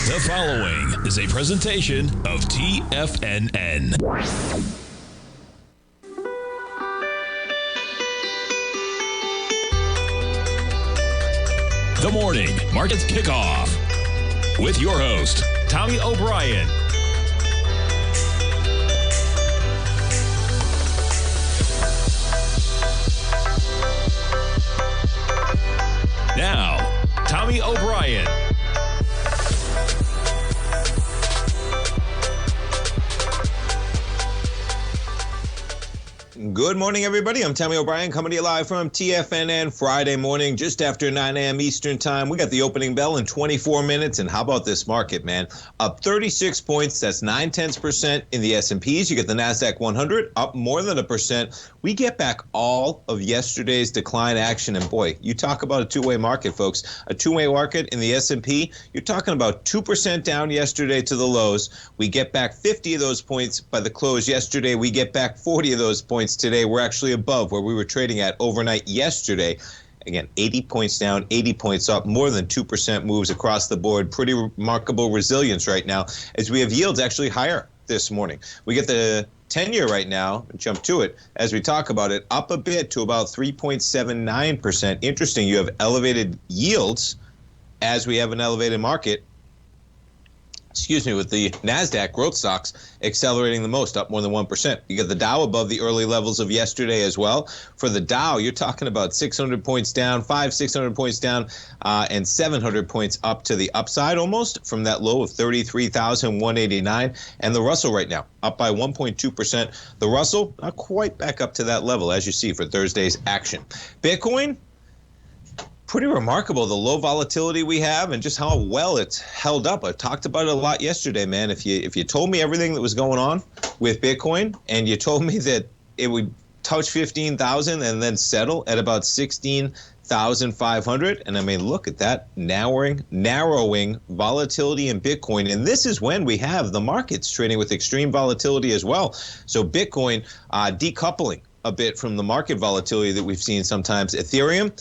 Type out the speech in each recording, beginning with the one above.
The following is a presentation of TFNN. The Morning Market Kickoff with your host, Tommy O'Brien. Now, Tommy O'Brien. Good morning, everybody. I'm Tommy O'Brien coming to you live from TFNN Friday morning, just after 9 a.m. Eastern time. We got the opening bell in 24 minutes. And how about this market, man? Up 36 points. That's 0.9% in the S&Ps. You get the NASDAQ 100 up more than 1%. We get back all of yesterday's decline action. And boy, you talk about a two-way market, folks. A two-way market in the S&P. You're talking about 2% down yesterday to the lows. We get back 50 of those points by the close yesterday. We get back 40 of those points today. We're actually above where we were trading at overnight yesterday. Again, 80 points down, 80 points up, more than 2% moves across the board. Pretty remarkable resilience right now as we have yields actually higher this morning. We get the 10-year right now, jump to it as we talk about it, up a bit to about 3.79%. Interesting, you have elevated yields as we have an elevated market. With the NASDAQ growth stocks accelerating the most, up more than 1%. You get the Dow above the early levels of yesterday as well. For the Dow, you're talking about 600 points down, 600 points down, and 700 points up to the upside almost from that low of 33,189. And the Russell right now, up by 1.2%. The Russell, not quite back up to that level, as you see for Thursday's action. Bitcoin, pretty remarkable, the low volatility we have and just how well it's held up. I talked about it a lot yesterday, man. If you told me everything that was going on with Bitcoin and you told me that it would touch 15,000 and then settle at about 16,500, and I mean, look at that narrowing volatility in Bitcoin. And this is when we have the markets trading with extreme volatility as well. So Bitcoin decoupling a bit from the market volatility that we've seen sometimes. Ethereum,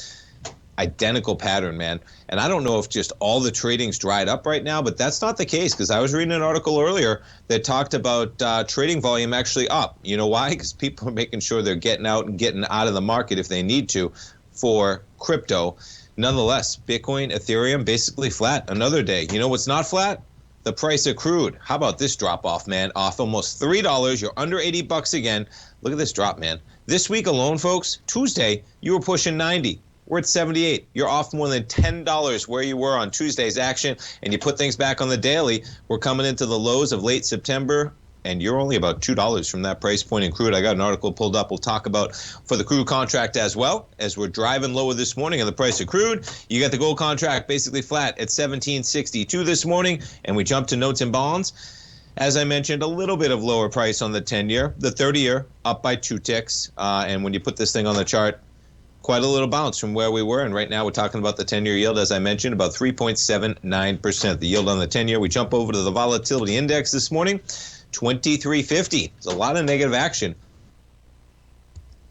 identical pattern, man. And I don't know if just all the trading's dried up right now, but that's not the case, because I was reading an article earlier that talked about trading volume actually up. You know why? Because people are making sure they're getting out and getting out of the market if they need to for crypto. Nonetheless, Bitcoin, Ethereum, basically flat another day. You know what's not flat? The price of crude. How about this drop off, man? Off almost $3. You're under 80 bucks again. Look at this drop, man. This week alone, folks, Tuesday, you were pushing 90. We're at 78. You're off more than $10 where you were on Tuesday's action, and you put things back on the daily. We're coming into the lows of late September, and you're only about $2 from that price point in crude. I got an article pulled up we'll talk about for the crude contract as well, as we're driving lower this morning on the price of crude. You got the gold contract basically flat at $17.62 this morning, and we jump to notes and bonds. As I mentioned, a little bit of lower price on the 10-year. The 30-year up by 2 ticks, and when you put this thing on the chart, quite a little bounce from where we were, and right now we're talking about the 10-year yield, as I mentioned, about 3.79%. The yield on the 10-year, we jump over to the volatility index this morning, 2350. There's a lot of negative action. In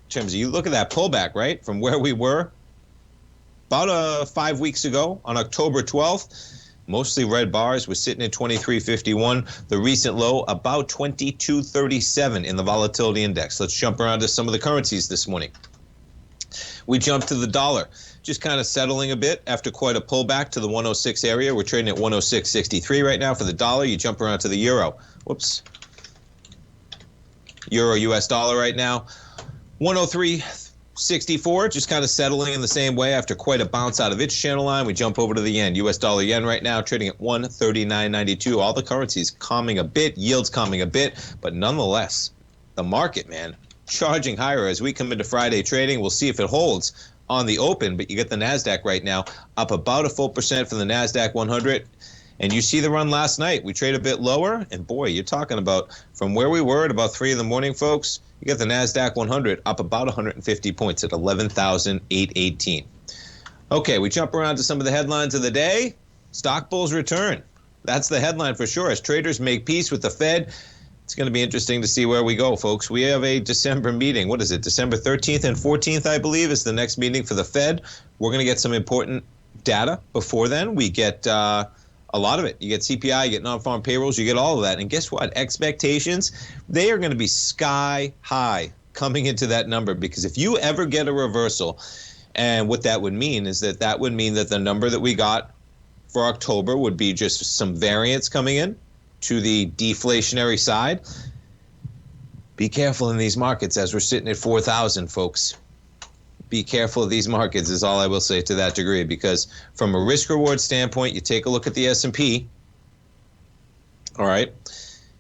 terms of, you look at that pullback, right, from where we were about 5 weeks ago on October 12th. Mostly red bars. We're sitting at 2351. The recent low, about 2237 in the volatility index. Let's jump around to some of the currencies this morning. We jump to the dollar, just kind of settling a bit after quite a pullback to the 106 area. We're trading at 106.63 right now for the dollar. You jump around to the euro. Whoops. Euro US dollar right now, 103.64, just kind of settling in the same way after quite a bounce out of its channel line. We jump over to the yen. US dollar yen right now trading at 139.92. All the currencies calming a bit, yields calming a bit, but nonetheless, the market, man, charging higher as we come into Friday trading. We'll see if it holds on the open, but you get the NASDAQ right now up about a full percent for the NASDAQ 100. And you see the run last night. We trade a bit lower, and boy, you're talking about from where we were at about 3 in the morning, folks, you get the NASDAQ 100 up about 150 points at 11,818. Okay, we jump around to some of the headlines of the day. Stock bulls return. That's the headline for sure. As traders make peace with the Fed, it's going to be interesting to see where we go, folks. We have a December meeting. What is it? December 13th and 14th, I believe, is the next meeting for the Fed. We're going to get some important data before then. We get a A lot of it. You get CPI, you get non-farm payrolls, you get all of that. And guess what? Expectations, they are going to be sky high coming into that number, because if you ever get a reversal, and what that would mean is that would mean that the number that we got for October would be just some variance coming in to the deflationary side. Be careful in these markets as we're sitting at 4,000, folks. Be careful of these markets is all I will say to that degree, because from a risk-reward standpoint, you take a look at the S&P. All right.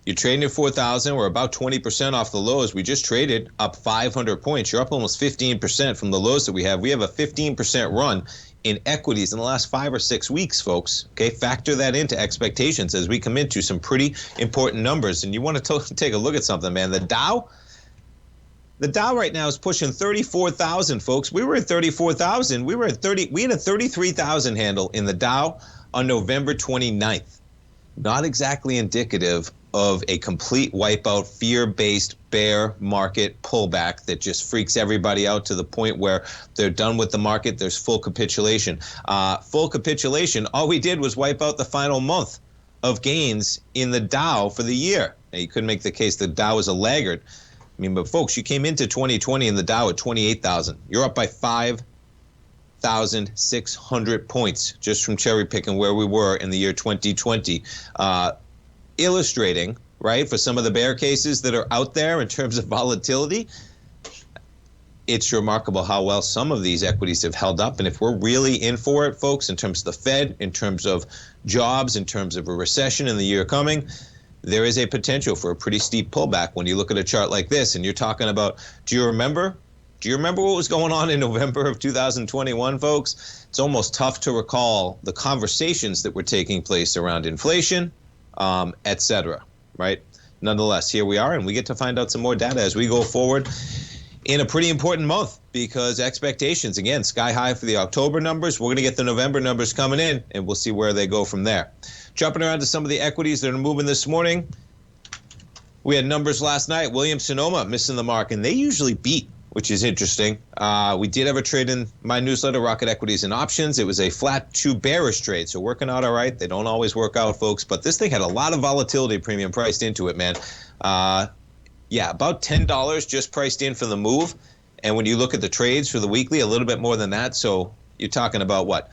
You're trading at 4,000. We're about 20% off the lows. We just traded up 500 points. You're up almost 15% from the lows that we have. We have a 15% run in equities in the last 5 or 6 weeks, folks. Okay, factor that into expectations as we come into some pretty important numbers. And you want to take a look at something, man. The Dow right now is pushing 34,000, folks. We were at 34,000. We had a 33,000 handle in the Dow on November 29th. Not exactly indicative of a complete wipeout, fear-based bear market pullback that just freaks everybody out to the point where they're done with the market. There's full capitulation. Full capitulation, all we did was wipe out the final month of gains in the Dow for the year. Now, you couldn't make the case the Dow is a laggard. I mean, but folks, you came into 2020 in the Dow at 28,000. You're up by 5,600 points just from cherry picking where we were in the year 2020. Illustrating, right, for some of the bear cases that are out there in terms of volatility, it's remarkable how well some of these equities have held up. And if we're really in for it, folks, in terms of the Fed, in terms of jobs, in terms of a recession in the year coming, there is a potential for a pretty steep pullback when you look at a chart like this. And you're talking about, do you remember what was going on in November of 2021, folks? It's almost tough to recall the conversations that were taking place around inflation, et cetera, right? Nonetheless, here we are, and we get to find out some more data as we go forward in a pretty important month, because expectations, again, sky high for the October numbers. We're going to get the November numbers coming in, and we'll see where they go from there. Jumping around to some of the equities that are moving this morning. We had numbers last night. Williams-Sonoma missing the mark, and they usually beat, which is interesting. We did have a trade in my newsletter, Rocket Equities and Options. It was a flat to bearish trade, so working out all right. They don't always work out, folks, but this thing had a lot of volatility premium priced into it, man. Yeah, about $10 just priced in for the move. And when you look at the trades for the weekly, a little bit more than that. So you're talking about what?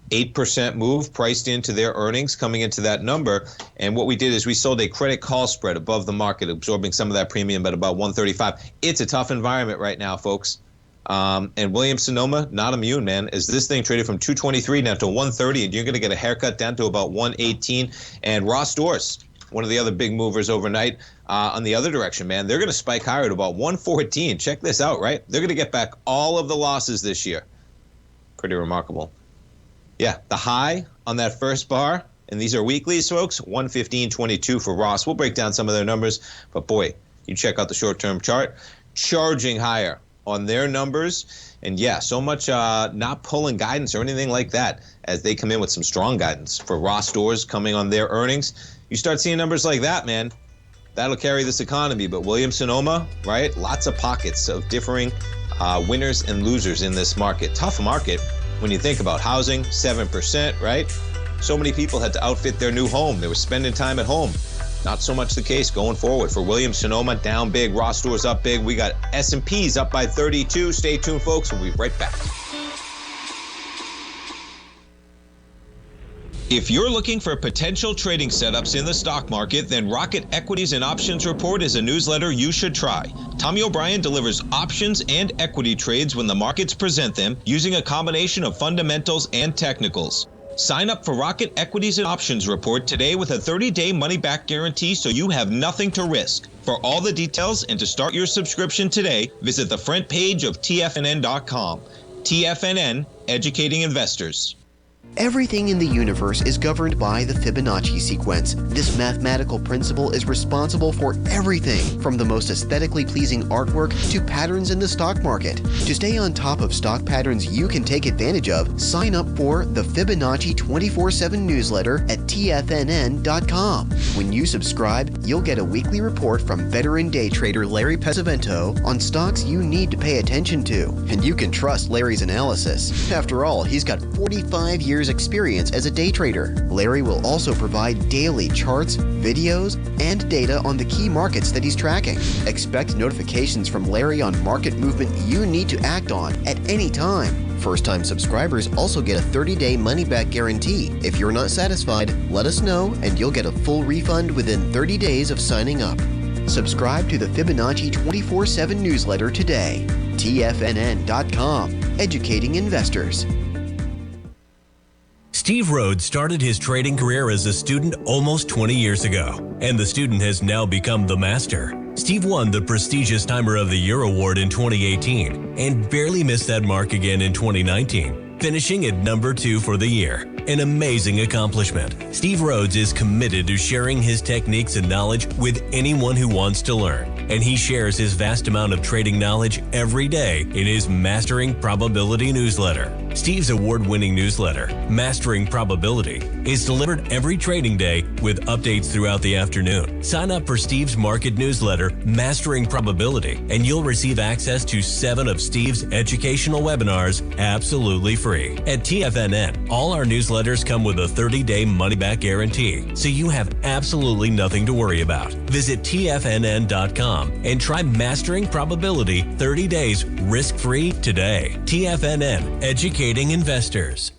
8% move priced into their earnings coming into that number. And what we did is we sold a credit call spread above the market, absorbing some of that premium at about 135. It's a tough environment right now, folks. And Williams-Sonoma, not immune, man, as this thing traded from 223 down to 130, and you're going to get a haircut down to about 118. And Ross Stores, one of the other big movers overnight, on the other direction, man, they're going to spike higher at about 114. Check this out, right? They're going to get back all of the losses this year. Pretty remarkable. Yeah, the high on that first bar, and these are weeklies, folks, 115.22 for Ross. We'll break down some of their numbers, but boy, you check out the short-term chart, charging higher on their numbers. And yeah, so much not pulling guidance or anything like that as they come in with some strong guidance for Ross Stores coming on their earnings. You start seeing numbers like that, man, that'll carry this economy. But Williams-Sonoma, right, lots of pockets of differing winners and losers in this market. Tough market. When you think about housing, 7%, right? So many people had to outfit their new home. They were spending time at home. Not so much the case going forward. For Williams-Sonoma, down big. Ross Stores up big. We got S&Ps up by 32. Stay tuned, folks. We'll be right back. If you're looking for potential trading setups in the stock market, then Rocket Equities and Options Report is a newsletter you should try. Tommy O'Brien delivers options and equity trades when the markets present them, using a combination of fundamentals and technicals. Sign up for Rocket Equities and Options Report today with a 30-day money-back guarantee, so you have nothing to risk. For all the details and to start your subscription today, visit the front page of TFNN.com. TFNN, educating investors. Everything in the universe is governed by the Fibonacci sequence. This mathematical principle is responsible for everything from the most aesthetically pleasing artwork to patterns in the stock market. To stay on top of stock patterns you can take advantage of, sign up for the Fibonacci 24/7 newsletter at TFNN.com. When you subscribe, you'll get a weekly report from veteran day trader Larry Pesavento on stocks you need to pay attention to. And you can trust Larry's analysis. After all, he's got 45 years experience as a day trader. Larry will also provide daily charts, videos, and data on the key markets that he's tracking. Expect notifications from Larry on market movement you need to act on at any time. First-time subscribers also get a 30-day money-back guarantee. If you're not satisfied, let us know and you'll get a full refund within 30 days of signing up. Subscribe to the Fibonacci 24/7 newsletter today. TFNN.com, educating investors. Steve Rhodes started his trading career as a student almost 20 years ago, and the student has now become the master. Steve won the prestigious Timer of the Year award in 2018 and barely missed that mark again in 2019, finishing at number 2 for the year. An amazing accomplishment. Steve Rhodes is committed to sharing his techniques and knowledge with anyone who wants to learn, and he shares his vast amount of trading knowledge every day in his Mastering Probability newsletter. Steve's award-winning newsletter, Mastering Probability, is delivered every trading day with updates throughout the afternoon. Sign up for Steve's market newsletter, Mastering Probability, and you'll receive access to 7 of Steve's educational webinars absolutely free. At TFNN, all our newsletters come with a 30-day money-back guarantee, so you have absolutely nothing to worry about. Visit TFNN.com and try Mastering Probability 30 days risk-free today. TFNN, educating investors.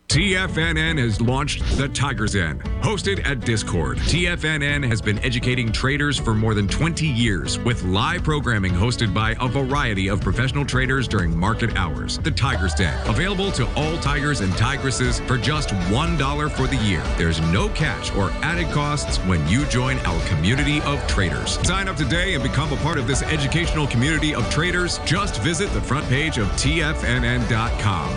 TFNN has launched the Tiger's Den. Hosted at Discord, TFNN has been educating traders for more than 20 years with live programming hosted by a variety of professional traders during market hours. The Tiger's Den, available to all tigers and tigresses for just $1 for the year. There's no catch or added costs when you join our community of traders. Sign up today and become a part of this educational community of traders. Just visit the front page of TFNN.com.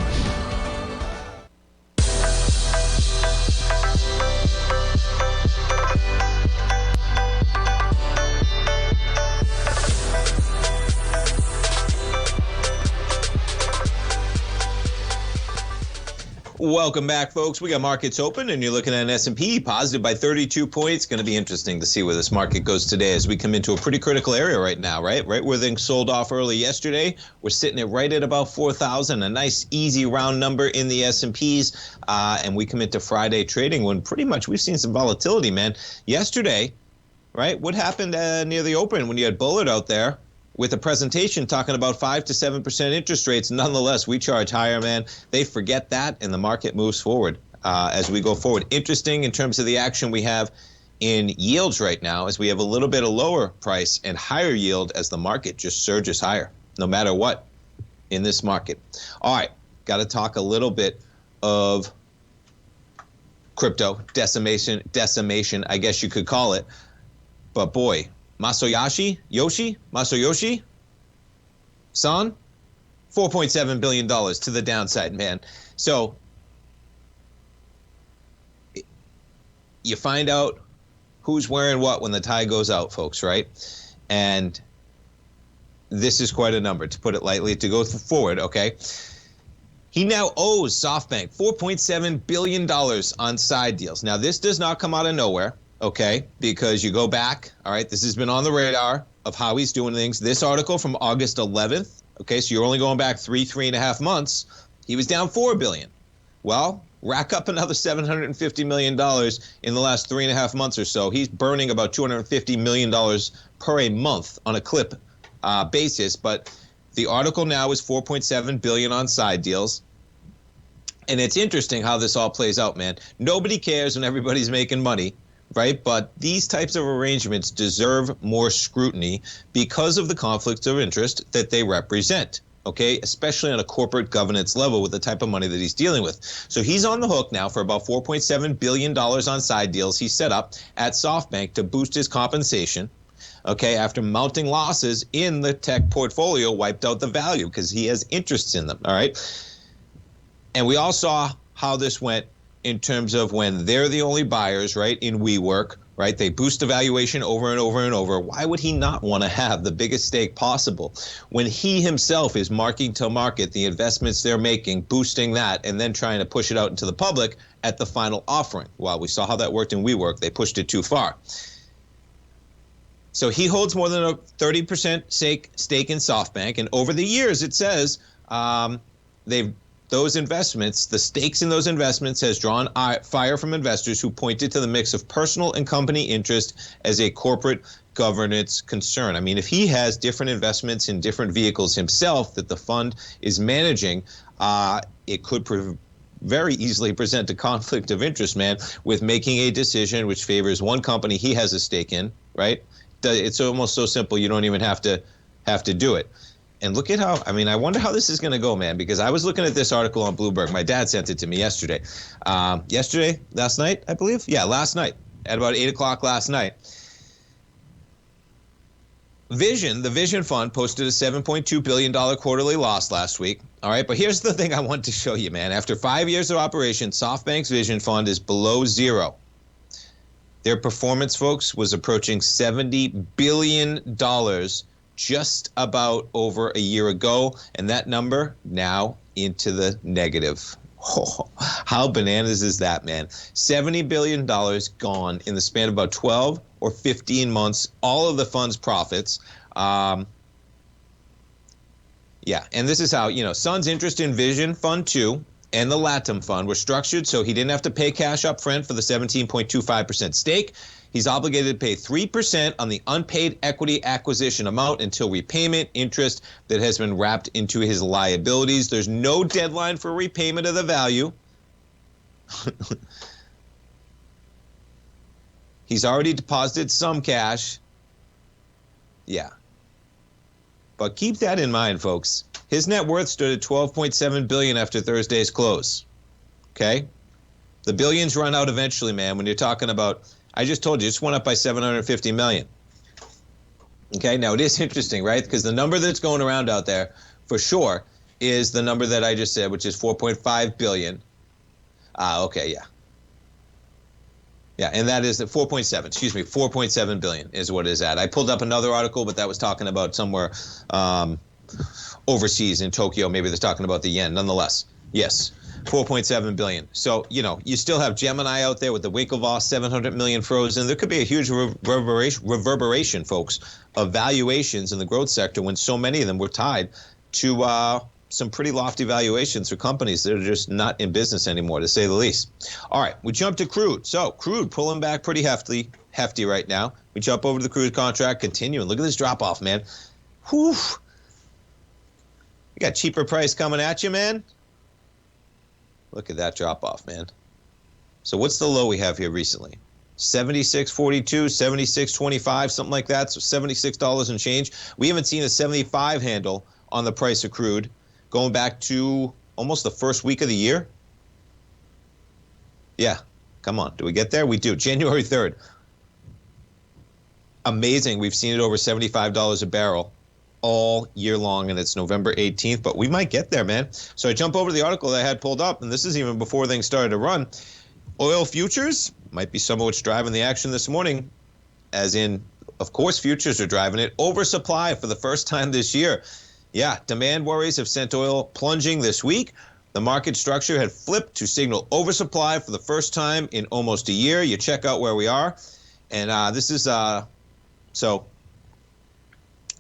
Welcome back, folks. We got markets open, and you're looking at an S&P positive by 32 points. Going to be interesting to see where this market goes today as we come into a pretty critical area right now, right where things sold off early yesterday. We're sitting at right at about 4,000, a nice, easy round number in the S&Ps, and we come into Friday trading when pretty much we've seen some volatility, man. Yesterday, right, what happened near the open when you had Bullard out there with a presentation talking about 5 to 7% interest rates? Nonetheless, we charge higher, man. They forget that, and the market moves forward as we go forward. Interesting in terms of the action we have in yields right now, as we have a little bit of lower price and higher yield as the market just surges higher, no matter what in this market. All right, got to talk a little bit of crypto decimation, I guess you could call it. But boy, Masayoshi Son, $4.7 billion to the downside, man. So you find out who's wearing what when the tide goes out, folks, right? And this is quite a number, to put it lightly, to go forward, okay? He now owes SoftBank $4.7 billion on side deals. Now, this does not come out of nowhere. Okay, because you go back, all right, this has been on the radar of how he's doing things. This article from August 11th, okay, so you're only going back 3.5 months. He was down $4 billion. Well, rack up another $750 million in the last 3.5 months or so. He's burning about $250 million per a month on a clip basis. But the article now is $4.7 billion on side deals. And it's interesting how this all plays out, man. Nobody cares when everybody's making money, right? But these types of arrangements deserve more scrutiny because of the conflicts of interest that they represent, okay? Especially on a corporate governance level with the type of money that he's dealing with. So he's on the hook now for about $4.7 billion on side deals he set up at SoftBank to boost his compensation, okay, after mounting losses in the tech portfolio wiped out the value because he has interests in them, all right? And we all saw how this went in terms of when they're the only buyers, right, in WeWork, right? They boost the valuation over and over and over. Why would he not want to have the biggest stake possible when he himself is marking to market the investments they're making, boosting that, and then trying to push it out into the public at the final offering? Well, we saw how that worked in WeWork. They pushed it too far. So he holds more than a 30% stake in SoftBank, and over the years, it says they've those investments, the stakes in those investments has drawn fire from investors who pointed to the mix of personal and company interest as a corporate governance concern. I mean, if he has different investments in different vehicles himself that the fund is managing, it could very easily present a conflict of interest, man, with making a decision which favors one company he has a stake in, right? It's almost so simple you don't even have to do it. And look at how, I mean, I wonder how this is going to go, man, because I was looking at this article on Bloomberg. My dad sent it to me yesterday. Last night, I believe? Yeah, last night, at about 8 o'clock last night. The Vision Fund posted a $7.2 billion quarterly loss last week. All right, but here's the thing I want to show you, man. After 5 years of operation, SoftBank's Vision Fund is below zero. Their performance, folks, was approaching $70 billion just about over a year ago, and that number now into the negative. Oh, how bananas is that, man? $70 billion gone in the span of about 12 or 15 months, all of the fund's profits. Yeah, and this is how, Sun's interest in Vision Fund 2 and the Latam Fund were structured so he didn't have to pay cash up front for the 17.25% stake. He's obligated to pay 3% on the unpaid equity acquisition amount until repayment interest that has been wrapped into his liabilities. There's no deadline for repayment of the value. He's already deposited some cash. Yeah. But keep that in mind, folks. His net worth stood at $12.7 billion after Thursday's close. Okay? The billions run out eventually, man, when you're talking about, I just told you, it just went up by $750 million. Okay, now it is interesting, right? Because the number that's going around out there, for sure, is the number that I just said, which is $4.5 billion. Okay, yeah. Yeah, and that is the 4.7 billion is what it is at. I pulled up another article, but that was talking about somewhere overseas in Tokyo. Maybe they're talking about the yen. Nonetheless, yes, 4.7 billion. So, you still have Gemini out there with the Winklevoss 700 million frozen. There could be a huge reverberation, folks, of valuations in the growth sector when so many of them were tied to some pretty lofty valuations for companies that are just not in business anymore, to say the least. All right, we jump to crude. So crude pulling back pretty hefty right now. We jump over to the crude contract, continuing. Look at this drop off, man. Whew. You got cheaper price coming at you, man. Look at that drop off, man. So what's the low we have here recently? 76.42, 76.25, something like that. So $76 and change. We haven't seen a 75 handle on the price of crude going back to almost the first week of the year. Yeah, come on. Do we get there? We do. January 3rd. Amazing. We've seen it over $75 a barrel all year long, and it's November 18th, but we might get there, man. So I jump over to the article that I had pulled up, and this is even before things started to run. Oil futures might be some of what's driving the action this morning, as in, of course, futures are driving it. Oversupply for the first time this year. Yeah, demand worries have sent oil plunging this week. The market structure had flipped to signal oversupply for the first time in almost a year. You check out where we are. And this is, so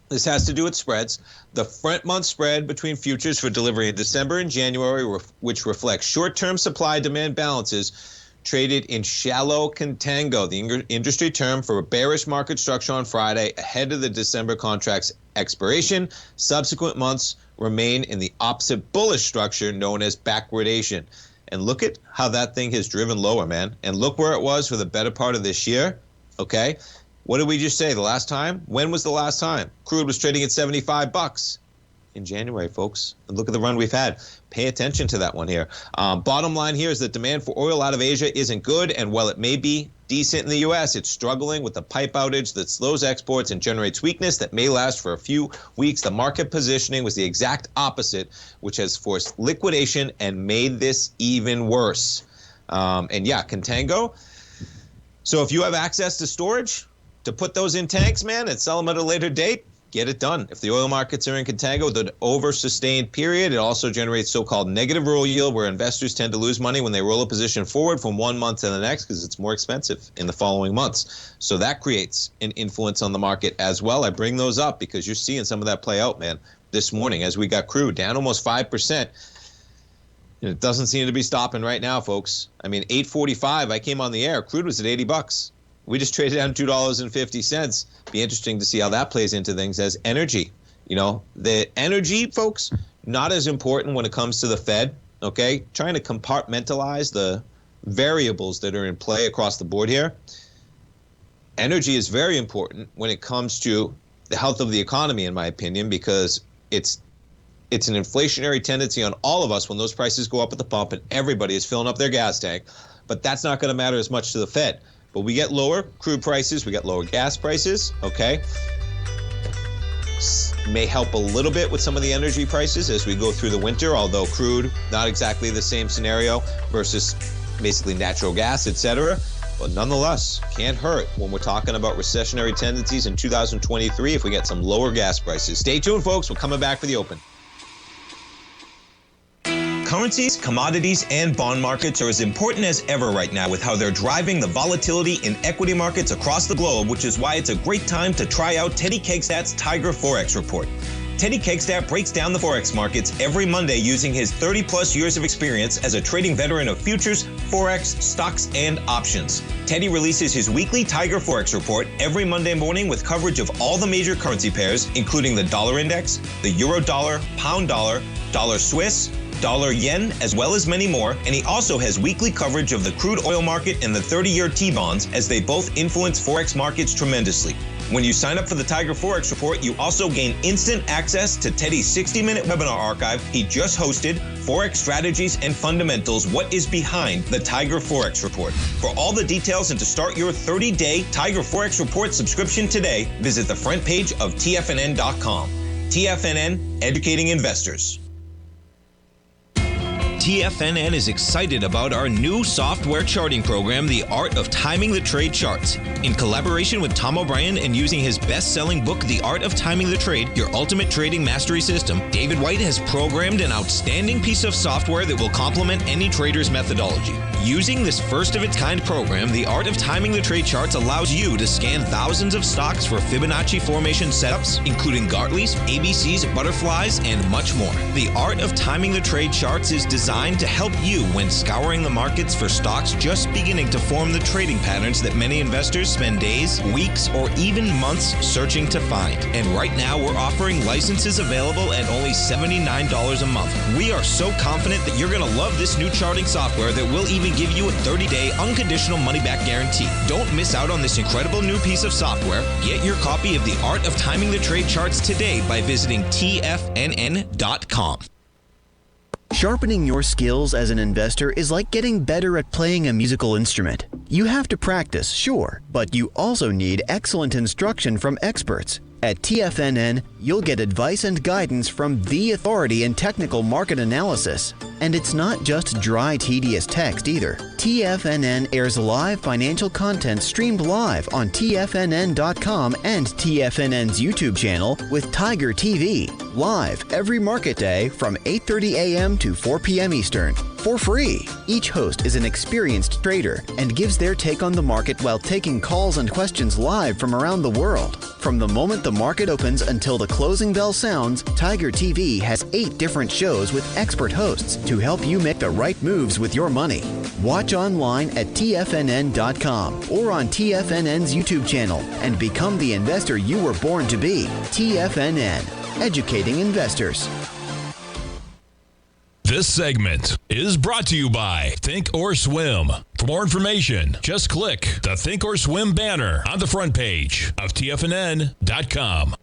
this has to do with spreads. The front month spread between futures for delivery in December and January, which reflects short-term supply-demand balances, traded in shallow contango, the industry term for a bearish market structure on Friday ahead of the December contract's expiration. Subsequent months remain in the opposite bullish structure known as backwardation. And look at how that thing has driven lower, man. And look where it was for the better part of this year, okay? What did we just say the last time? When was the last time? Crude was trading at $75 in January, folks. And look at the run we've had. Pay attention to that one here. Bottom line here is that demand for oil out of Asia isn't good, and while it may be decent in the U.S., it's struggling with the pipe outage that slows exports and generates weakness that may last for a few weeks. The market positioning was the exact opposite, which has forced liquidation and made this even worse. And yeah, contango. So if you have access to storage to put those in tanks, man, and sell them at a later date, get it done. If the oil markets are in contango with an over-sustained period, it also generates so-called negative roll yield, where investors tend to lose money when they roll a position forward from one month to the next because it's more expensive in the following months. So that creates an influence on the market as well. I bring those up because you're seeing some of that play out, man, this morning as we got crude down almost 5%. It doesn't seem to be stopping right now, folks. I mean, 8:45, I came on the air. Crude was at $80. We just traded down $2.50. Be interesting to see how that plays into things as energy. The energy, folks, not as important when it comes to the Fed, okay? Trying to compartmentalize the variables that are in play across the board here. Energy is very important when it comes to the health of the economy, in my opinion, because it's an inflationary tendency on all of us when those prices go up at the pump and everybody is filling up their gas tank. But that's not going to matter as much to the Fed. But we get lower crude prices, we get lower gas prices, okay? May help a little bit with some of the energy prices as we go through the winter, although crude, not exactly the same scenario versus basically natural gas, etc. But nonetheless, can't hurt when we're talking about recessionary tendencies in 2023 if we get some lower gas prices. Stay tuned, folks. We're coming back for the open. Currencies, commodities, and bond markets are as important as ever right now with how they're driving the volatility in equity markets across the globe, which is why it's a great time to try out Teddy Kegstat's Tiger Forex Report. Teddy Kegstat breaks down the Forex markets every Monday using his 30-plus years of experience as a trading veteran of futures, Forex, stocks, and options. Teddy releases his weekly Tiger Forex Report every Monday morning with coverage of all the major currency pairs, including the dollar index, the euro dollar, pound dollar, dollar Swiss, dollar yen, as well as many more, and he also has weekly coverage of the crude oil market and the 30-year T-bonds, as they both influence Forex markets tremendously. When you sign up for the Tiger Forex Report, you also gain instant access to Teddy's 60-minute webinar archive he just hosted, Forex Strategies and Fundamentals, What is Behind the Tiger Forex Report. For all the details and to start your 30-day Tiger Forex Report subscription today, visit the front page of TFNN.com. TFNN, educating investors. TFNN is excited about our new software charting program, The Art of Timing the Trade Charts. In collaboration with Tom O'Brien and using his best-selling book, The Art of Timing the Trade, Your Ultimate Trading Mastery System, David White has programmed an outstanding piece of software that will complement any trader's methodology. Using this first-of-its-kind program, The Art of Timing the Trade Charts allows you to scan thousands of stocks for Fibonacci formation setups, including Gartley's, ABC's, butterflies, and much more. The Art of Timing the Trade Charts is designed to help you when scouring the markets for stocks just beginning to form the trading patterns that many investors spend days, weeks, or even months searching to find. And right now, we're offering licenses available at only $79 a month. We are so confident that you're going to love this new charting software that will even give you a 30-day unconditional money-back guarantee. Don't miss out on this incredible new piece of software. Get your copy of The Art of Timing the Trade Charts today by visiting TFNN.com. Sharpening your skills as an investor is like getting better at playing a musical instrument. You have to practice, sure, but you also need excellent instruction from experts. At TFNN, you'll get advice and guidance from the authority in technical market analysis. And it's not just dry, tedious text either. TFNN airs live financial content streamed live on TFNN.com and TFNN's YouTube channel with Tiger TV, live every market day from 8:30 a.m. to 4 p.m. Eastern, for free. Each host is an experienced trader and gives their take on the market while taking calls and questions live from around the world. From the moment the market opens until the closing bell sounds, Tiger TV has 8 different shows with expert hosts to help you make the right moves with your money. Watch online at TFNN.com or on TFNN's YouTube channel and become the investor you were born to be. TFNN, educating investors. This segment is brought to you by Thinkorswim. For more information, just click the Thinkorswim banner on the front page of TFNN.com.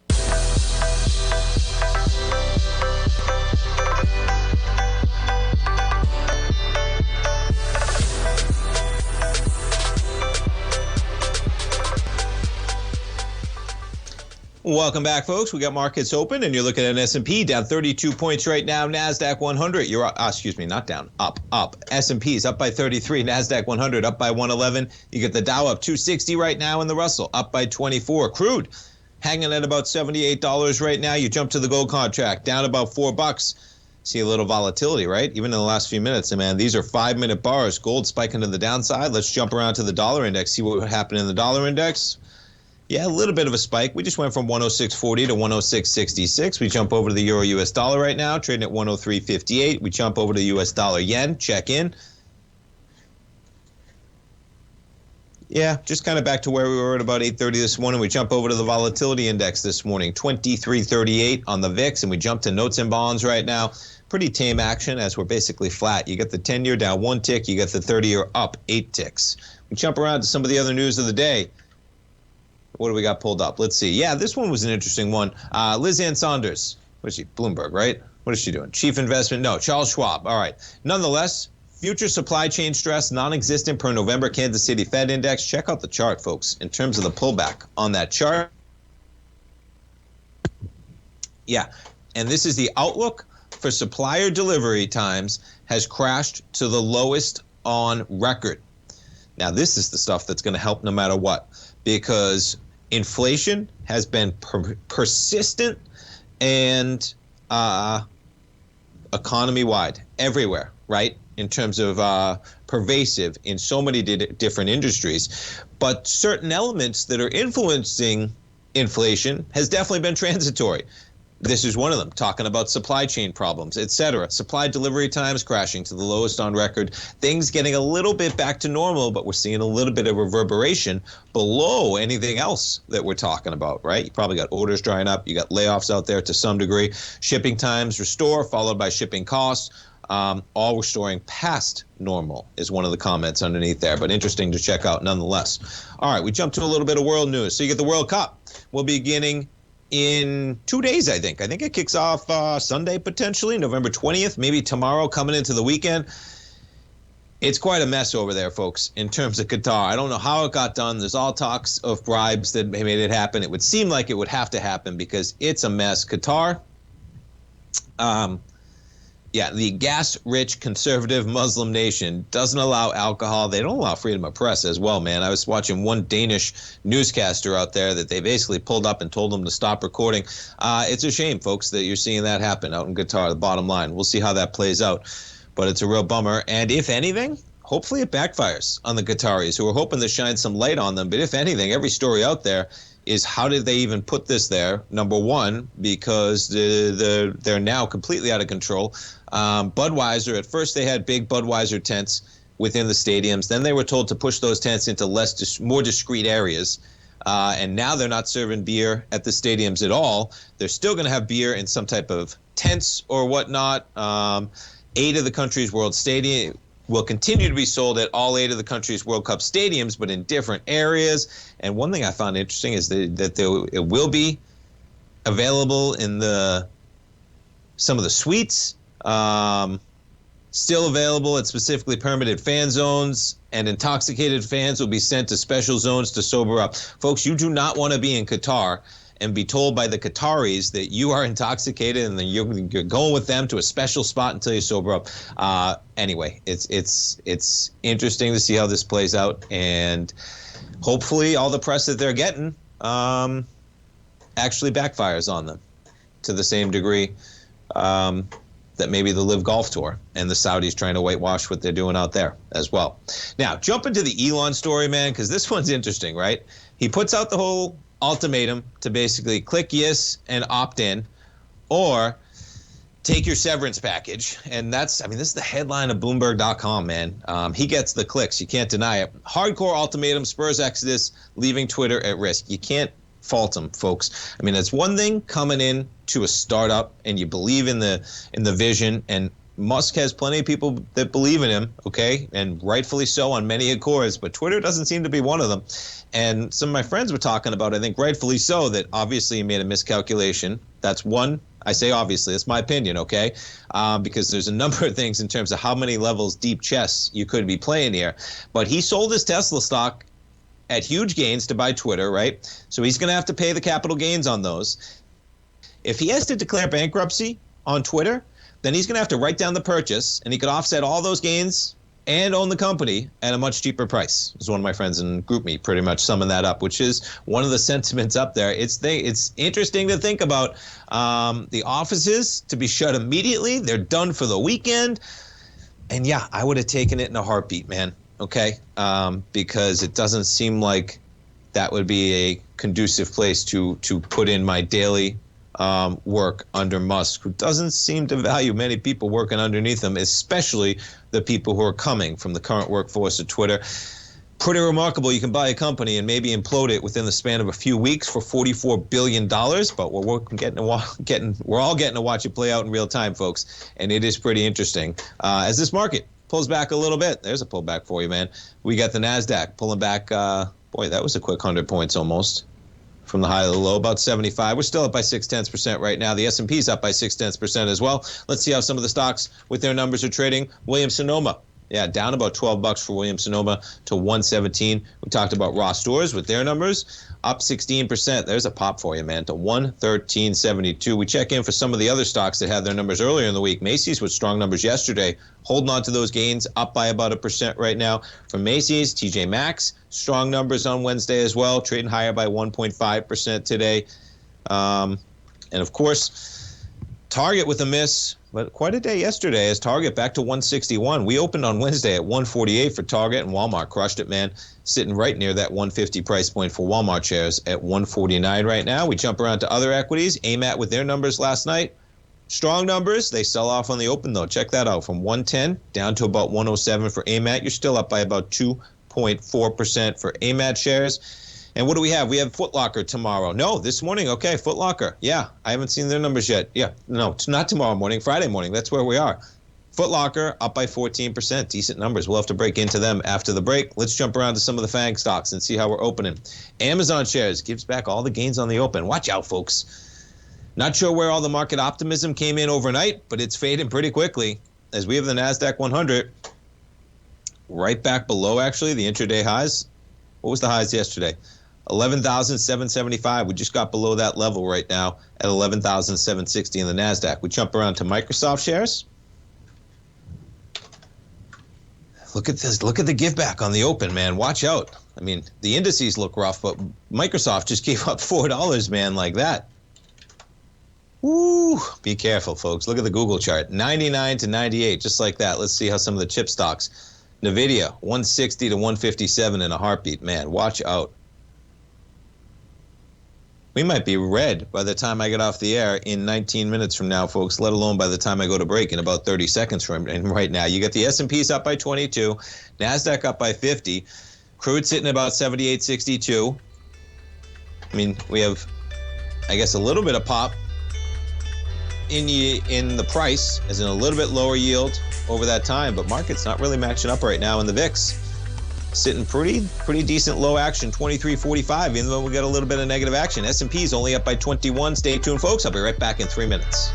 Welcome back, folks. We got markets open, and you're looking at an S&P down 32 points right now. NASDAQ 100, not down, up. S&P's up by 33. NASDAQ 100 up by 111. You get the Dow up 260 right now, and the Russell up by 24. Crude hanging at about $78 right now. You jump to the gold contract, down about $4. See a little volatility, right? Even in the last few minutes. And man, these are 5-minute bars. Gold spiking to the downside. Let's jump around to the dollar index, see what happened in the dollar index. Yeah, a little bit of a spike. We just went from 106.40 to 106.66. We jump over to the euro US dollar right now, trading at 103.58. We jump over to the US dollar yen, check in. Yeah, just kind of back to where we were at about 8:30 this morning. We jump over to the volatility index this morning, 2338 on the VIX, and we jump to notes and bonds right now. Pretty tame action as we're basically flat. You got the 10-year down 1 tick. You got the 30-year up 8 ticks. We jump around to some of the other news of the day. What do we got pulled up? Let's see. Yeah, this one was an interesting one. Liz Ann Saunders. What is she? Bloomberg, right? What is she doing? Chief investment? No, Charles Schwab. All right. Nonetheless, future supply chain stress non-existent per November Kansas City Fed Index. Check out the chart, folks, in terms of the pullback on that chart. Yeah, and this is the outlook for supplier delivery times has crashed to the lowest on record. Now, this is the stuff that's going to help no matter what, because inflation has been persistent and economy-wide everywhere, right? In terms of pervasive in so many different industries. But certain elements that are influencing inflation has definitely been transitory. This is one of them, talking about supply chain problems, et cetera. Supply delivery times crashing to the lowest on record. Things getting a little bit back to normal, but we're seeing a little bit of reverberation below anything else that we're talking about, right? You probably got orders drying up. You got layoffs out there to some degree. Shipping times restore, followed by shipping costs. All restoring past normal is one of the comments underneath there, but interesting to check out nonetheless. All right, we jump to a little bit of world news. So you get the World Cup. We'll be beginning in 2 days, I think. I think it kicks off Sunday, potentially, November 20th, maybe tomorrow coming into the weekend. It's quite a mess over there, folks, in terms of Qatar. I don't know how it got done. There's all talks of bribes that made it happen. It would seem like it would have to happen because it's a mess. Qatar, yeah, the gas-rich conservative Muslim nation doesn't allow alcohol. They don't allow freedom of press as well, man. I was watching one Danish newscaster out there that they basically pulled up and told them to stop recording. It's a shame, folks, that you're seeing that happen out in Qatar, the bottom line. We'll see how that plays out. But it's a real bummer. And if anything, hopefully it backfires on the Qataris, who are hoping to shine some light on them. But if anything, every story out there is how did they even put this there? Number one, because they're now completely out of control. Budweiser, at first they had big Budweiser tents within the stadiums. Then they were told to push those tents into more discreet areas. And now they're not serving beer at the stadiums at all. They're still going to have beer in some type of tents or whatnot. 8 of the country's World Stadium will continue to be sold at all 8 of the country's World Cup stadiums, but in different areas. And one thing I found interesting is that it will be available in some of the suites, still available at specifically permitted fan zones, and intoxicated fans will be sent to special zones to sober up. Folks, you do not want to be in Qatar and be told by the Qataris that you are intoxicated and then you're going with them to a special spot until you sober up. Anyway, it's interesting to see how this plays out, and hopefully all the press that they're getting actually backfires on them to the same degree that maybe the Live Golf Tour and the Saudis trying to whitewash what they're doing out there as well. Now, jump into the Elon story, man, because this one's interesting, right? He puts out the whole ultimatum to basically click yes and opt in, or take your severance package. And this is the headline of Bloomberg.com, man. He gets the clicks. You can't deny it. Hardcore ultimatum, Spurs exodus, leaving Twitter at risk. You can't fault him, folks. I mean, it's one thing coming in to a startup and you believe in the vision, and Musk has plenty of people that believe in him, okay, and rightfully so on many accords, but Twitter doesn't seem to be one of them. And some of my friends were talking about, I think rightfully so, that obviously he made a miscalculation. That's one. I say obviously, it's my opinion, okay, because there's a number of things in terms of how many levels deep chess you could be playing here. But he sold his Tesla stock at huge gains to buy Twitter, right? So he's going to have to pay the capital gains on those. If he has to declare bankruptcy on Twitter, then he's going to have to write down the purchase, and he could offset all those gains and own the company at a much cheaper price. As one of my friends in GroupMe pretty much summing that up, which is one of the sentiments up there. It's interesting to think about the offices to be shut immediately. They're done for the weekend. And yeah, I would have taken it in a heartbeat, man. Okay, because it doesn't seem like that would be a conducive place to put in my daily work under Musk, who doesn't seem to value many people working underneath him, especially the people who are coming from the current workforce of Twitter. Pretty remarkable. You can buy a company and maybe implode it within the span of a few weeks for $44 billion, but we're all getting to watch it play out in real time, folks, and it is pretty interesting. As this market pulls back a little bit, there's a pullback for you, man. We got the NASDAQ pulling back, boy, that was a quick 100 points almost. From the high to the low, about 75. We're still up by 0.6% right now. The S&P's up by 0.6% as well. Let's see how some of the stocks with their numbers are trading. Williams-Sonoma, yeah, down about $12 for Williams-Sonoma to 117. We talked about Ross Stores with their numbers, up 16%. There's a pop for you, man, to 113.72. We check in for some of the other stocks that had their numbers earlier in the week. Macy's with strong numbers yesterday, holding on to those gains, up by about 1% right now. From Macy's, TJ Maxx, strong numbers on Wednesday as well, trading higher by 1.5% today. And of course, Target with a miss, but quite a day yesterday as Target back to 161. We opened on Wednesday at 148 for Target, and Walmart crushed it, man, sitting right near that 150 price point for Walmart shares at 149 right now. We jump around to other equities. AMAT with their numbers last night. Strong numbers. They sell off on the open, though. Check that out. From 110 down to about 107 for AMAT. You're still up by about 2.4% for AMAT shares. And what do we have? We have Foot Locker tomorrow. No, this morning. Okay, Foot Locker. Yeah, I haven't seen their numbers yet. Yeah, no, it's not tomorrow morning, Friday morning. That's where we are. Foot Locker up by 14%. Decent numbers. We'll have to break into them after the break. Let's jump around to some of the FANG stocks and see how we're opening. Amazon shares gives back all the gains on the open. Watch out, folks. Not sure where all the market optimism came in overnight, but it's fading pretty quickly as we have the NASDAQ 100 right back below, actually, the intraday highs. What was the highs yesterday? 11,775. We just got below that level right now at 11,760 in the NASDAQ. We jump around to Microsoft shares. Look at this. Look at the give back on the open, man. Watch out. I mean, the indices look rough, but Microsoft just gave up $4, man, like that. Woo! Be careful, folks. Look at the Google chart. 99 to 98, just like that. Let's see how some of the chip stocks. NVIDIA, 160 to 157 in a heartbeat. Man, watch out. We might be red by the time I get off the air in 19 minutes from now, folks, let alone by the time I go to break in about 30 seconds from right now. You get the S&P's up by 22, NASDAQ up by 50, crude sitting about 78.62. I mean, we have, I guess, a little bit of pop in the price, as in a little bit lower yield over that time, but market's not really matching up right now in the VIX. Sitting pretty decent low action, 23.45, even though we got a little bit of negative action. S&P's only up by 21. Stay tuned, folks. I'll be right back in 3 minutes.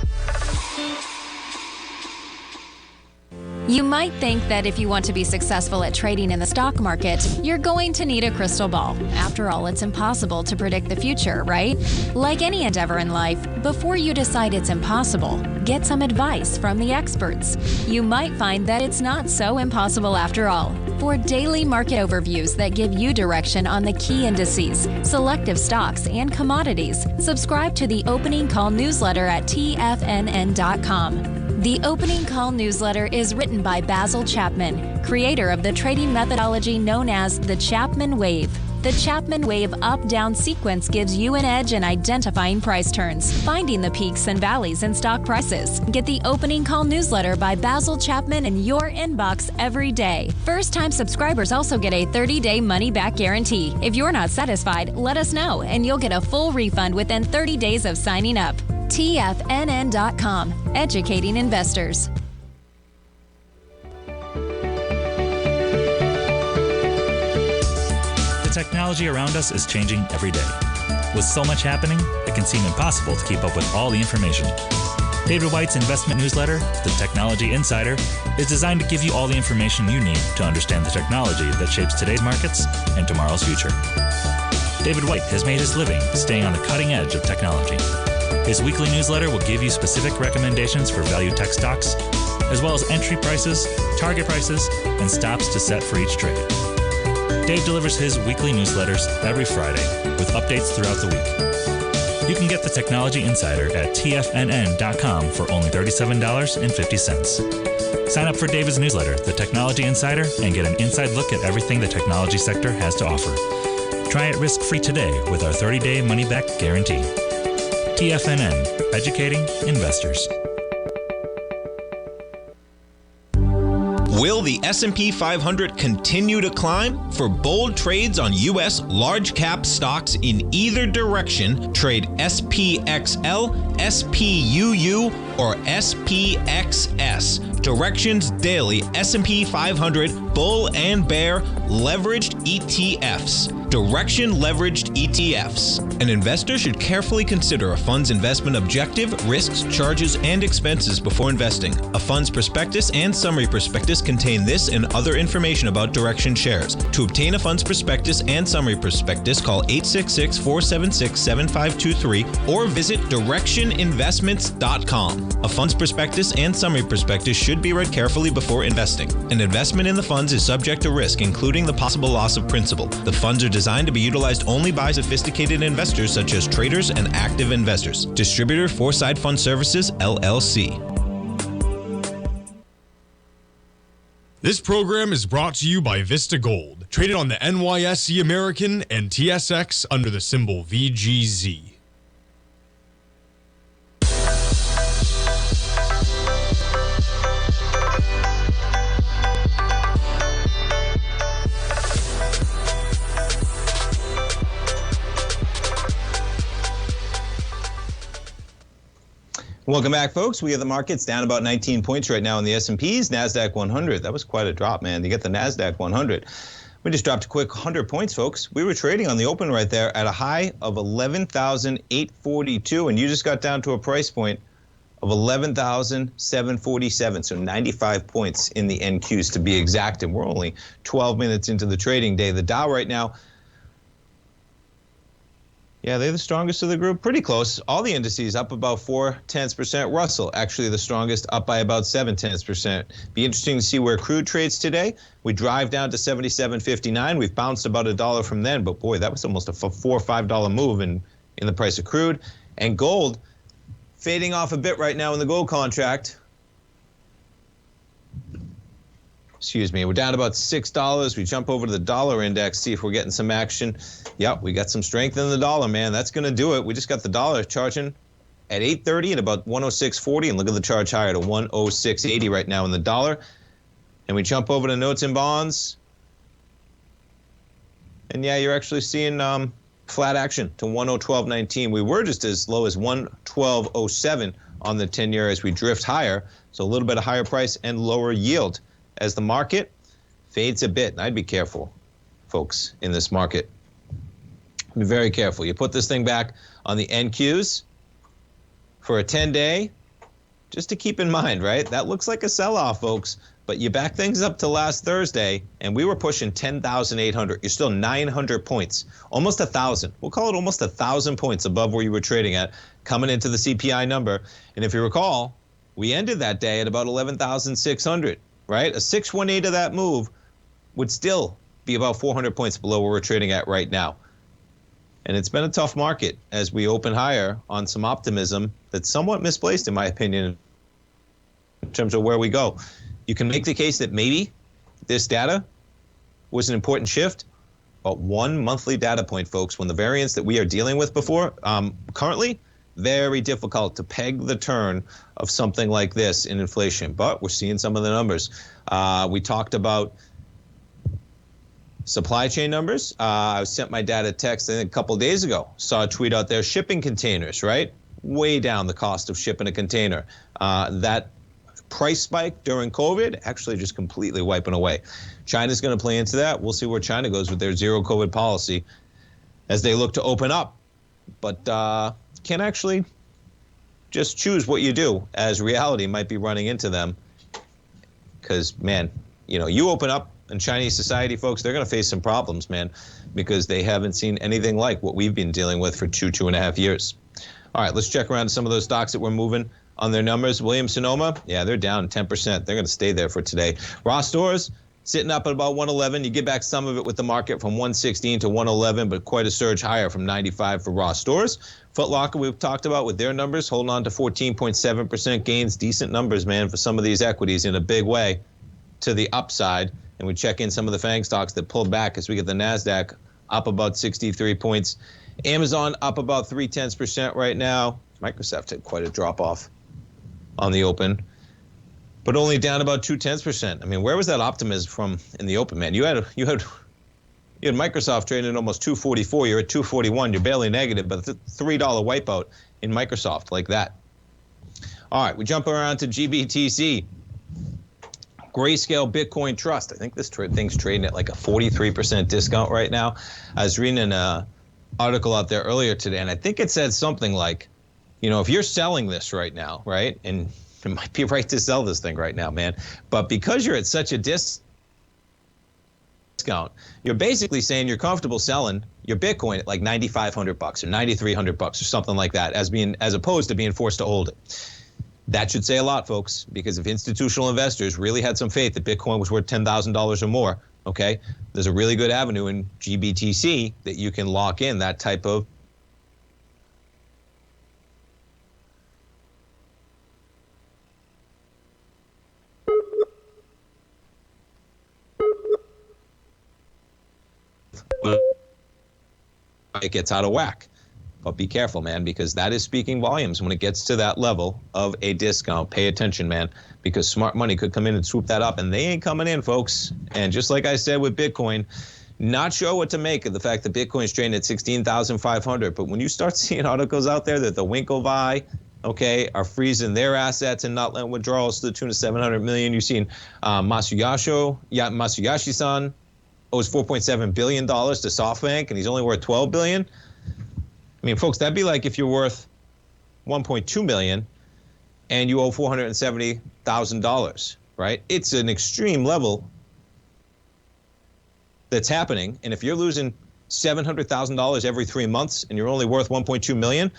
You might think that if you want to be successful at trading in the stock market, you're going to need a crystal ball. After all, it's impossible to predict the future, right? Like any endeavor in life, before you decide it's impossible, get some advice from the experts. You might find that it's not so impossible after all. For daily market overviews that give you direction on the key indices, selective stocks, and commodities, subscribe to the Opening Call newsletter at TFNN.com. The Opening Call newsletter is written by Basil Chapman, creator of the trading methodology known as the Chapman Wave. The Chapman Wave up-down sequence gives you an edge in identifying price turns, finding the peaks and valleys in stock prices. Get the Opening Call newsletter by Basil Chapman in your inbox every day. First-time subscribers also get a 30-day money-back guarantee. If you're not satisfied, let us know, and you'll get a full refund within 30 days of signing up. TFNN.com, educating investors. The technology around us is changing every day. With so much happening, it can seem impossible to keep up with all the information. David White's investment newsletter, The Technology Insider, is designed to give you all the information you need to understand the technology that shapes today's markets and tomorrow's future. David White has made his living staying on the cutting edge of technology. His weekly newsletter will give you specific recommendations for value tech stocks, as well as entry prices, target prices, and stops to set for each trade. Dave delivers his weekly newsletters every Friday with updates throughout the week. You can get the Technology Insider at TFNN.com for only $37.50. Sign up for David's newsletter, The Technology Insider, and get an inside look at everything the technology sector has to offer. Try it risk-free today with our 30-day money-back guarantee. TFNN, educating investors. Will the S&P 500 continue to climb? For bold trades on U.S. large-cap stocks in either direction, trade SPXL, SPUU, or SPXS. Directions Daily S&P 500 Bull and Bear Leveraged ETFs. Direction Leveraged ETFs. An investor should carefully consider a fund's investment objective, risks, charges, and expenses before investing. A fund's prospectus and summary prospectus contain this and other information about Direction shares. To obtain a fund's prospectus and summary prospectus, call 866-476-7523 or visit directioninvestments.com. A fund's prospectus and summary prospectus should be read carefully before investing. An investment in the funds is subject to risk, including the possible loss of principal. The funds are designed to be utilized only by sophisticated investors such as traders and active investors. Distributor Foreside Fund Services, LLC. This program is brought to you by Vista Gold, traded on the NYSE American and TSX under the symbol VGZ. Welcome back, folks. We have the markets down about 19 points right now in the S&Ps. NASDAQ 100. That was quite a drop, man. You get the NASDAQ 100. We just dropped a quick 100 points, folks. We were trading on the open right there at a high of 11,842, and you just got down to a price point of 11,747. So 95 points in the NQs to be exact, and we're only 12 minutes into the trading day. The Dow right now, yeah, they're the strongest of the group. Pretty close. All the indices up about 0.4%. Russell, actually the strongest, up by about 0.7%. Be interesting to see where crude trades today. We drive down to 77.59. We've bounced about $1 from then, but boy, that was almost a $4 or $5 move in the price of crude. And gold, fading off a bit right now in the gold contract. Excuse me, we're down about $6. We jump over to the dollar index, see if we're getting some action. Yep, we got some strength in the dollar, man. That's going to do it. We just got the dollar charging at 8.30 and about 106.40, and look at the charge higher to 106.80 right now in the dollar. And we jump over to notes and bonds. And yeah, you're actually seeing flat action to 102.19. We were just as low as 112.07 on the 10-year as we drift higher. So a little bit of higher price and lower yield as the market fades a bit. And I'd be careful, folks, in this market. Be very careful. You put this thing back on the NQs for a 10-day, just to keep in mind, right? That looks like a sell-off, folks. But you back things up to last Thursday, and we were pushing 10,800. You're still 900 points, almost 1,000. We'll call it almost 1,000 points above where you were trading at, coming into the CPI number. And if you recall, we ended that day at about 11,600. Right? A 618 of that move would still be about 400 points below where we're trading at right now. And it's been a tough market as we open higher on some optimism that's somewhat misplaced, in my opinion, in terms of where we go. You can make the case that maybe this data was an important shift, but one monthly data point, folks, when the variance that we are dealing with currently, very difficult to peg the turn of something like this in inflation, but we're seeing some of the numbers. We talked about supply chain numbers. I sent my dad a text, I think, a couple of days ago. Saw a tweet out there, shipping containers, right? Way down the cost of shipping a container. That price spike during COVID actually just completely wiping away. China's going to play into that. We'll see where China goes with their zero COVID policy as they look to open up. But can actually just choose what you do, as reality might be running into them. Because, man, you open up in Chinese society, folks, they're going to face some problems, man, because they haven't seen anything like what we've been dealing with for 2.5 years. All right, let's check around some of those stocks that were moving on their numbers. Williams-Sonoma, yeah, they're down 10%. They're going to stay there for today. Ross Stores, sitting up at about 111. You get back some of it with the market from 116 to 111, but quite a surge higher from 95 for Ross Stores. Foot Locker, we've talked about with their numbers, holding on to 14.7% gains. Decent numbers, man, for some of these equities in a big way to the upside. And we check in some of the FANG stocks that pulled back as we get the NASDAQ up about 63 points. Amazon up about 0.3% right now. Microsoft had quite a drop off on the open, but only down about 0.2%. I mean, where was that optimism from in the open, man? You had Microsoft trading at almost 244. You're at 241. You're barely negative, but it's a $3 wipeout in Microsoft like that. All right, we jump around to GBTC. Grayscale Bitcoin Trust. I think this thing's trading at like a 43% discount right now. I was reading an article out there earlier today, and I think it said something like, you know, if you're selling this right now, right, and it might be right to sell this thing right now, man, but because you're at such a discount, you're basically saying you're comfortable selling your Bitcoin at like $9,500 or $9,300 or something like that, as opposed to being forced to hold it. That should say a lot, folks, because if institutional investors really had some faith that Bitcoin was worth $10,000 or more, okay, there's a really good avenue in GBTC that you can lock in that type of it gets out of whack. But be careful, man, because that is speaking volumes when it gets to that level of a discount. Pay attention, man, because smart money could come in and swoop that up, and they ain't coming in, folks. And just like I said with Bitcoin, not sure what to make of the fact that Bitcoin's trading at 16,500. But when you start seeing articles out there that the Winklevi, okay, are freezing their assets and not letting withdrawals to the tune of 700 million. You've seen Masayoshi-san owes $4.7 billion to SoftBank, and he's only worth $12 billion. I mean, folks, that'd be like if you're worth $1.2 million and you owe $470,000, right? It's an extreme level that's happening. And if you're losing $700,000 every 3 months and you're only worth $1.2 million,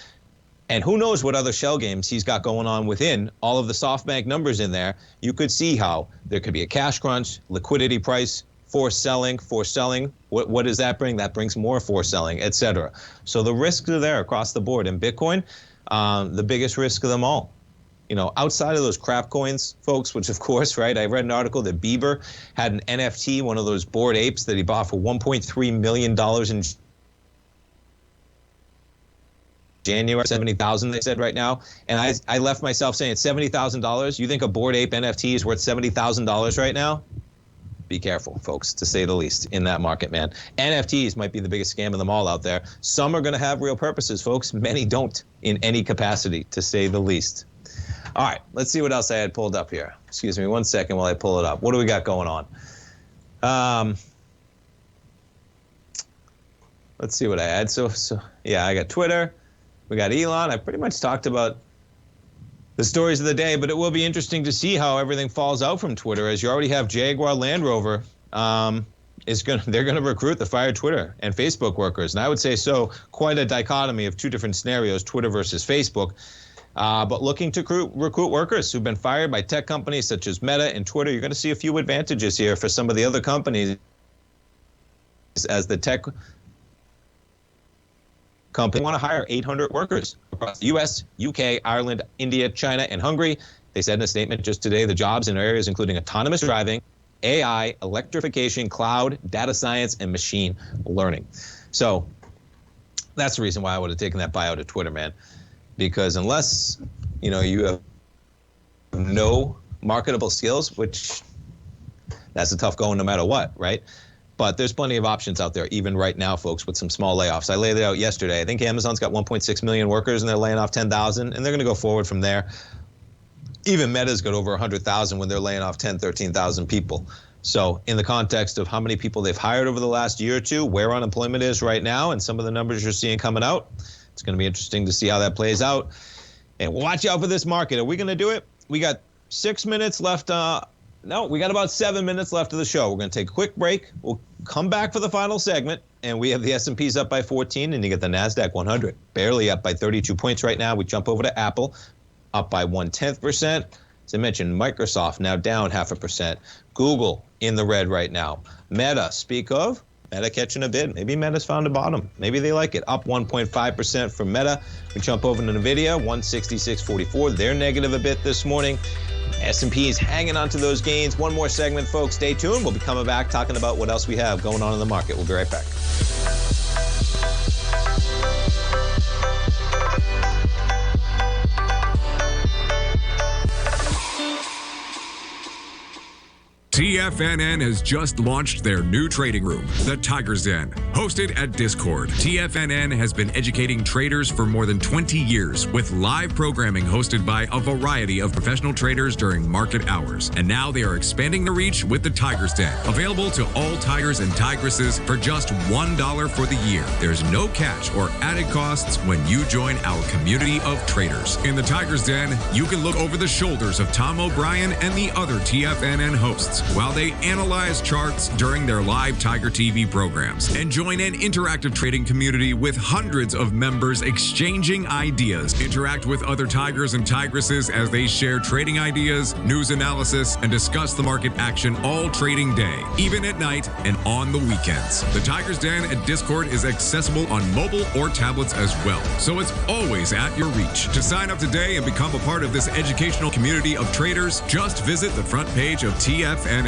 and who knows what other shell games he's got going on within all of the SoftBank numbers in there, you could see how there could be a cash crunch, liquidity price, forced selling. What does that bring? That brings more forced selling, et cetera. So the risks are there across the board. And Bitcoin, the biggest risk of them all. You know, outside of those crap coins, folks, which of course, right, I read an article that Bieber had an NFT, one of those Bored Apes that he bought for $1.3 million in January, 70,000 they said right now. And I left myself saying $70,000. You think a Bored Ape NFT is worth $70,000 right now? Be careful, folks, to say the least, in that market, man. NFTs might be the biggest scam of them all out there. Some are going to have real purposes, folks. Many don't in any capacity, to say the least. All right, let's see what else I had pulled up here. Excuse me 1 second while I pull it up. What do we got going on? Let's see what I had. So yeah, I got Twitter. We got Elon. I pretty much talked about the stories of the day, but it will be interesting to see how everything falls out from Twitter, as you already have Jaguar Land Rover they're going to recruit the fired Twitter and Facebook workers. And I would say quite a dichotomy of two different scenarios, Twitter versus Facebook. But looking to recruit workers who've been fired by tech companies such as Meta and Twitter. You're going to see a few advantages here for some of the other companies as the tech company want to hire 800 workers across the U.S., UK, Ireland, India, China, and Hungary. They said in a statement just today the jobs in areas including autonomous driving, AI, electrification, cloud, data science, and machine learning. So that's the reason why I would have taken that buyout of Twitter, man. Because unless, you know, you have no marketable skills, which that's a tough going no matter what, right? But there's plenty of options out there, even right now, folks, with some small layoffs. I laid it out yesterday. I think Amazon's got 1.6 million workers, and they're laying off 10,000, and they're going to go forward from there. Even Meta's got over 100,000 when they're laying off 10, 13,000 people. So in the context of how many people they've hired over the last year or two, where unemployment is right now, and some of the numbers you're seeing coming out, it's going to be interesting to see how that plays out. And watch out for this market. Are we going to do it? We got 6 minutes left. No, we got about 7 minutes left of the show. We're going to take a quick break. We'll come back for the final segment, and we have the S&Ps up by 14, and you get the NASDAQ 100 barely up by 32 points right now. We jump over to Apple, up by 0.1%. As I mentioned, Microsoft now down 0.5%. Google in the red right now. Meta, speak of. Meta catching a bid. Maybe Meta's found a bottom. Maybe they like it. Up 1.5% from Meta. We jump over to NVIDIA, 166.44. They're negative a bit this morning. S&P is hanging on to those gains. One more segment, folks. Stay tuned. We'll be coming back talking about what else we have going on in the market. We'll be right back. TFNN has just launched their new trading room, the Tiger's Den. Hosted at Discord, TFNN has been educating traders for more than 20 years with live programming hosted by a variety of professional traders during market hours. And now they are expanding the reach with the Tiger's Den, available to all tigers and tigresses for just $1 for the year. There's no catch or added costs when you join our community of traders. In the Tiger's Den, you can look over the shoulders of Tom O'Brien and the other TFNN hosts while they analyze charts during their live Tiger TV programs, and join an interactive trading community with hundreds of members exchanging ideas. Interact with other tigers and tigresses as they share trading ideas, news analysis, and discuss the market action all trading day, even at night and on the weekends. The Tiger's Den at Discord is accessible on mobile or tablets as well, so it's always at your reach. To sign up today and become a part of this educational community of traders, just visit the front page of TFNN.com.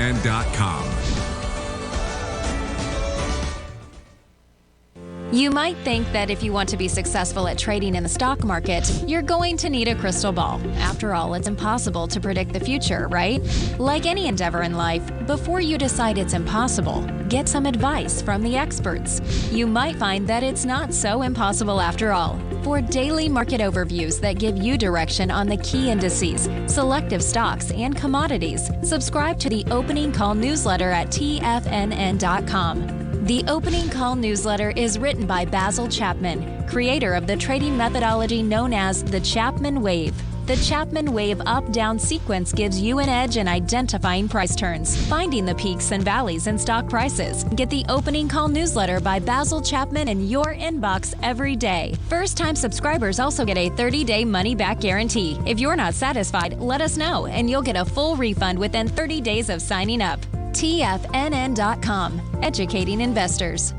You might think that if you want to be successful at trading in the stock market, you're going to need a crystal ball. After all, it's impossible to predict the future, right? Like any endeavor in life, before you decide it's impossible, get some advice from the experts. You might find that it's not so impossible after all. For daily market overviews that give you direction on the key indices, selective stocks, and commodities, subscribe to the Opening Call newsletter at TFNN.com. The Opening Call newsletter is written by Basil Chapman, creator of the trading methodology known as the Chapman Wave. The Chapman Wave up-down sequence gives you an edge in identifying price turns, finding the peaks and valleys in stock prices. Get the Opening Call newsletter by Basil Chapman in your inbox every day. First-time subscribers also get a 30-day money-back guarantee. If you're not satisfied, let us know, and you'll get a full refund within 30 days of signing up. TFNN.com, educating investors.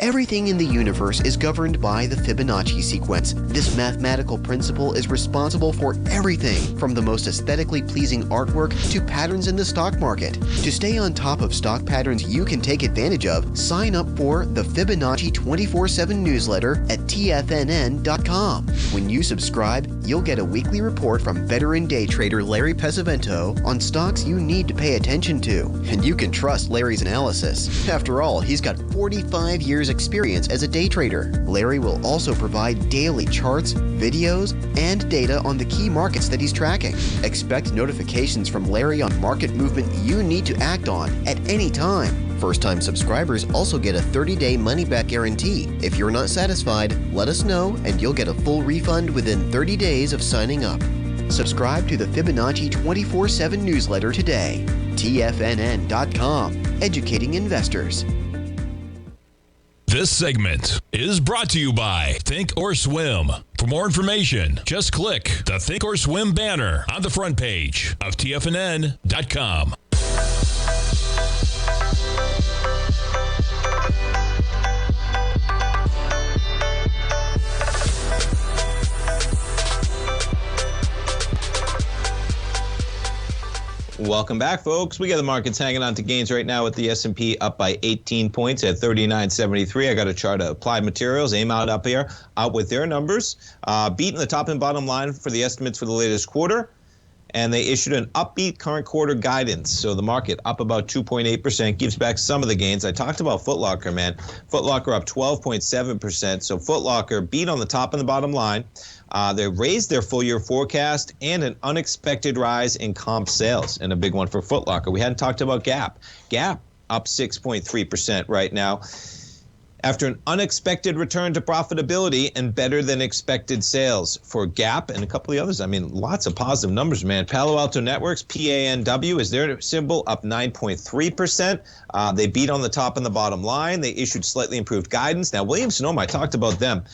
Everything in the universe is governed by the Fibonacci sequence. This mathematical principle is responsible for everything from the most aesthetically pleasing artwork to patterns in the stock market. To stay on top of stock patterns you can take advantage of, sign up for the Fibonacci 24/7 newsletter at TFNN.com. When you subscribe, you'll get a weekly report from veteran day trader Larry Pesavento on stocks you need to pay attention to. And you can trust Larry's analysis. After all, he's got 45 years experience as a day trader. Larry will also provide daily charts, videos, and data on the key markets that he's tracking. Expect notifications from Larry on market movement you need to act on at any time. First-time subscribers also get a 30-day money-back guarantee. If you're not satisfied, let us know and you'll get a full refund within 30 days of signing up. Subscribe to the Fibonacci 24/7 newsletter today. TFNN.com, educating investors. This segment is brought to you by Thinkorswim. For more information, just click the Thinkorswim banner on the front page of TFNN.com. Welcome back, folks. We got the markets hanging on to gains right now with the S&P up by 18 points at 39.73. I got a chart of Applied Materials, AIM up here, out with their numbers, beating the top and bottom line for the estimates for the latest quarter, and they issued an upbeat current quarter guidance. So the market up about 2.8%, gives back some of the gains. I talked about Foot Locker, man. Foot Locker up 12.7%. So Foot Locker beat on the top and the bottom line. They raised their full-year forecast and an unexpected rise in comp sales, and a big one for Foot Locker. We hadn't talked about Gap. Gap up 6.3% right now after an unexpected return to profitability and better than expected sales for Gap and a couple of the others. I mean, lots of positive numbers, man. Palo Alto Networks, PANW, is their symbol, up 9.3%. They beat on the top and the bottom line. They issued slightly improved guidance. Now, Williams-Sonoma, I talked about them.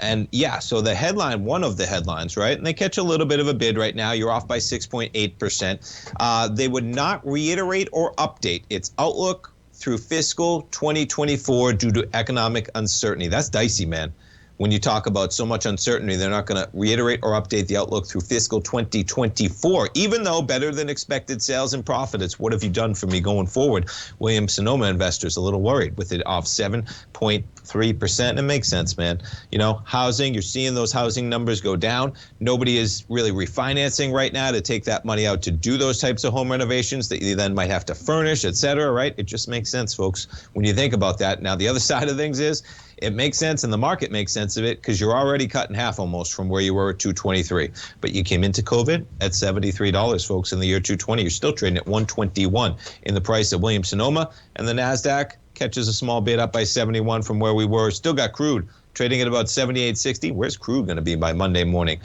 And yeah, so the headline, one of the headlines, right? And they catch a little bit of a bid right now. You're off by 6.8%. They would not reiterate or update its outlook through fiscal 2024 due to economic uncertainty. That's dicey, man. when you talk about so much uncertainty, they're not going to reiterate or update the outlook through fiscal 2024, even though better than expected sales and profit. It's what have you done for me going forward? Williams-Sonoma investors a little worried with it off 7.3%. And it makes sense, man. You know, housing, you're seeing those housing numbers go down. Nobody is really refinancing right now to take that money out to do those types of home renovations that you then might have to furnish, et cetera, right? It just makes sense, folks, when you think about that. Now, the other side of things is it makes sense, and the market makes sense of it, because you're already cut in half almost from where you were at 223. But you came into COVID at $73, folks, in the year 2020. You're still trading at 121 in the price of Williams-Sonoma, and the NASDAQ catches a small bit up by 71 from where we were. Still got crude trading at about 78.60. Where's crude going to be by Monday morning?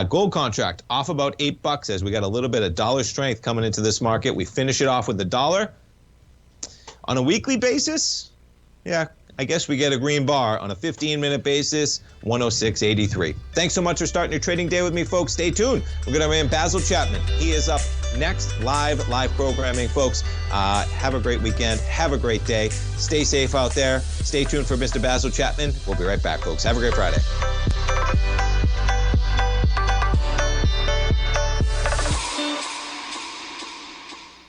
Gold contract off about $8 as we got a little bit of dollar strength coming into this market. We finish it off with the dollar. On a weekly basis, yeah, I guess we get a green bar. On a 15-minute basis, 106.83. Thanks so much for starting your trading day with me, folks. Stay tuned. We're going to have Basil Chapman. He is up next. Live programming, folks. Have a great weekend. Have a great day. Stay safe out there. Stay tuned for Mr. Basil Chapman. We'll be right back, folks. Have a great Friday.